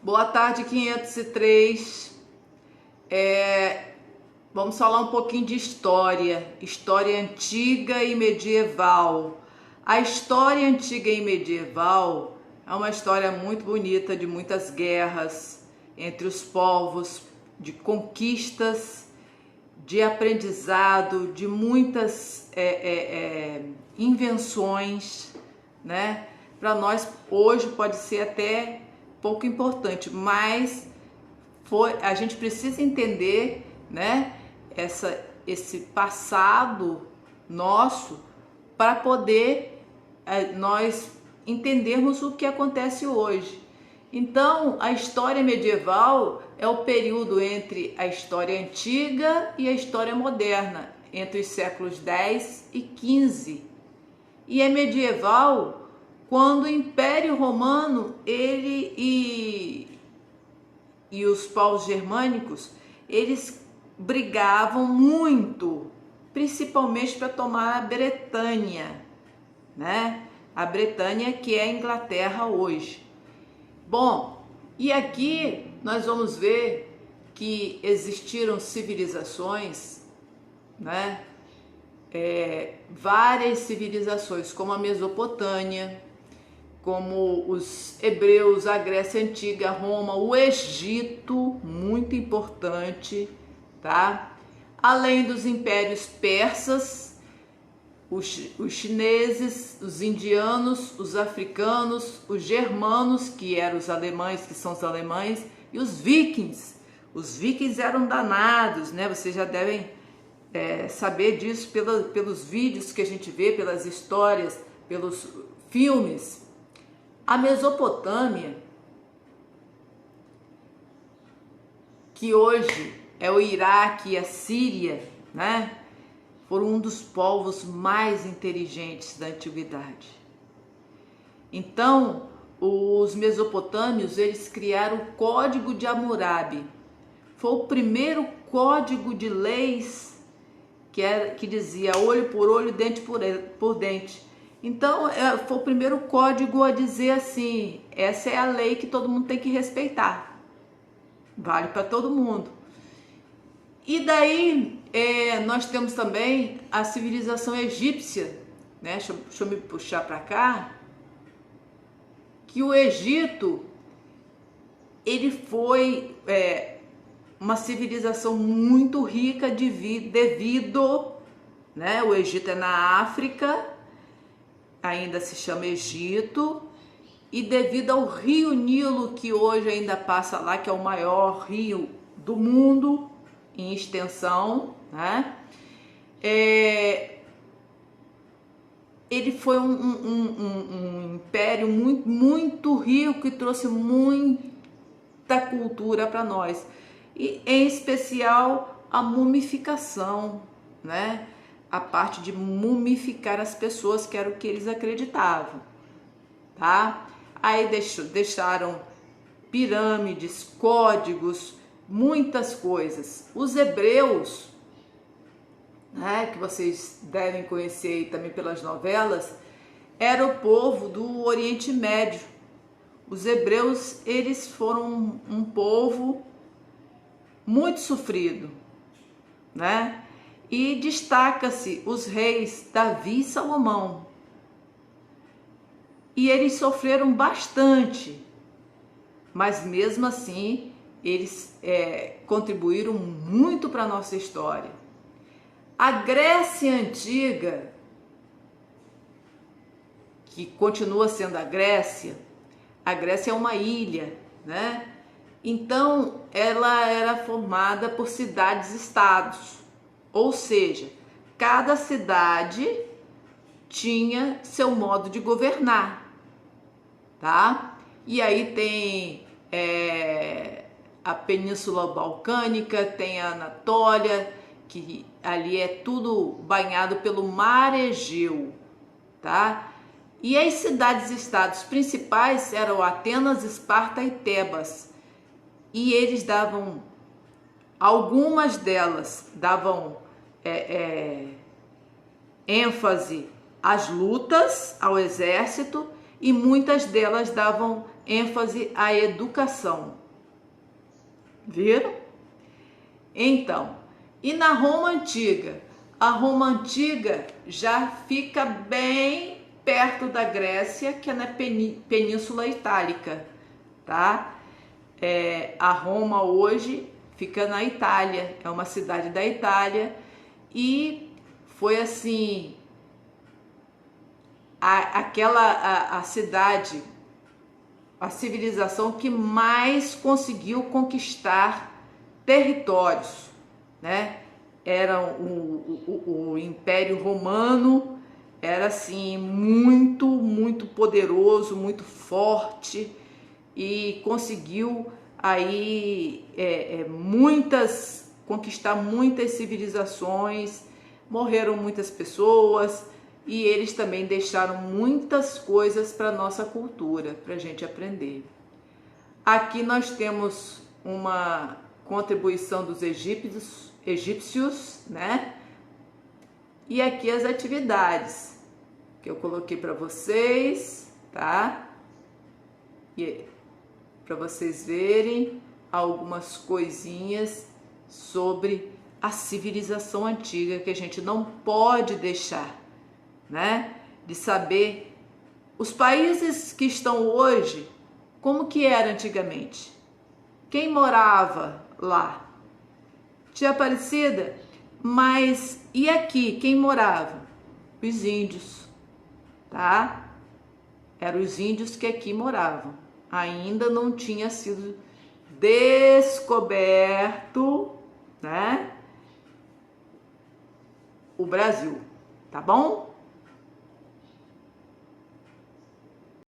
Boa tarde, 503. Vamos falar um pouquinho de história antiga e medieval. A história antiga e medieval é uma história muito bonita, de muitas guerras entre os povos, de conquistas, de aprendizado, de muitas invenções, né? Para nós hoje pode ser até pouco importante, mas a gente precisa entender, né, esse passado nosso para poder nós entendermos o que acontece hoje. Então, a história medieval é o período entre a história antiga e a história moderna, entre os séculos 10 e 15. E é medieval quando o Império Romano e os povos germânicos, eles brigavam muito, principalmente para tomar a Bretanha, né? A Bretanha, que é a Inglaterra hoje. Bom, e aqui nós vamos ver que existiram civilizações, né? Várias civilizações, como a Mesopotâmia, como os hebreus, a Grécia Antiga, Roma, o Egito, muito importante, tá? Além dos impérios persas, os chineses, os indianos, os africanos, os germanos, que eram os alemães, que são os alemães, e os vikings. Os vikings eram danados, né? Vocês já devem saber disso pelos vídeos que a gente vê, pelas histórias, pelos filmes. A Mesopotâmia, que hoje é o Iraque e a Síria, né, foram um dos povos mais inteligentes da antiguidade. Então, os mesopotâmios, eles criaram o Código de Hammurabi. Foi o primeiro código de leis que dizia olho por olho, dente por dente. Então, foi o primeiro código a dizer assim, essa é a lei que todo mundo tem que respeitar. Vale para todo mundo. E daí, nós temos também a civilização egípcia, né? Deixa eu me puxar para cá. Que o Egito, ele foi uma civilização muito rica devido, né? O Egito é na África, ainda se chama Egito, e devido ao rio Nilo, que hoje ainda passa lá, que é o maior rio do mundo em extensão, né? Ele foi um império muito, muito rico e trouxe muita cultura para nós, e em especial a mumificação, né? A parte de mumificar as pessoas, que era o que eles acreditavam, tá? Aí deixaram pirâmides, códigos, muitas coisas. Os hebreus, né, que vocês devem conhecer também pelas novelas, era o povo do Oriente Médio. Os hebreus, eles foram um povo muito sofrido, né? E destaca-se os reis Davi e Salomão. E eles sofreram bastante, mas mesmo assim eles contribuíram muito para a nossa história. A Grécia Antiga, que continua sendo a Grécia é uma ilha, né? Então ela era formada por cidades-estados. Ou seja, cada cidade tinha seu modo de governar, tá? E aí tem a Península Balcânica, tem a Anatólia, que ali é tudo banhado pelo Mar Egeu, tá? E as cidades-estados principais eram Atenas, Esparta e Tebas. E eles davam, algumas delas davam ênfase às lutas, ao exército, e muitas delas davam ênfase à educação. Viram? Então, e na Roma Antiga? A Roma Antiga já fica bem perto da Grécia, que é na Península Itálica, tá? A Roma hoje fica na Itália, é uma cidade da Itália, e foi assim, a cidade, a civilização que mais conseguiu conquistar territórios, né? Era o Império Romano, era assim muito poderoso, muito forte, e conseguiu aí conquistar muitas civilizações, morreram muitas pessoas, e eles também deixaram muitas coisas para nossa cultura, para a gente aprender. Aqui nós temos uma contribuição dos egípcios, né? E aqui as atividades que eu coloquei para vocês, tá? E para vocês verem algumas coisinhas sobre a civilização antiga que a gente não pode deixar, né? De saber os países que estão hoje, como que era antigamente. Quem morava lá? Tia Aparecida, mas e aqui, quem morava? Os índios, tá? Eram os índios que aqui moravam. Ainda não tinha sido descoberto, né, o Brasil, tá bom?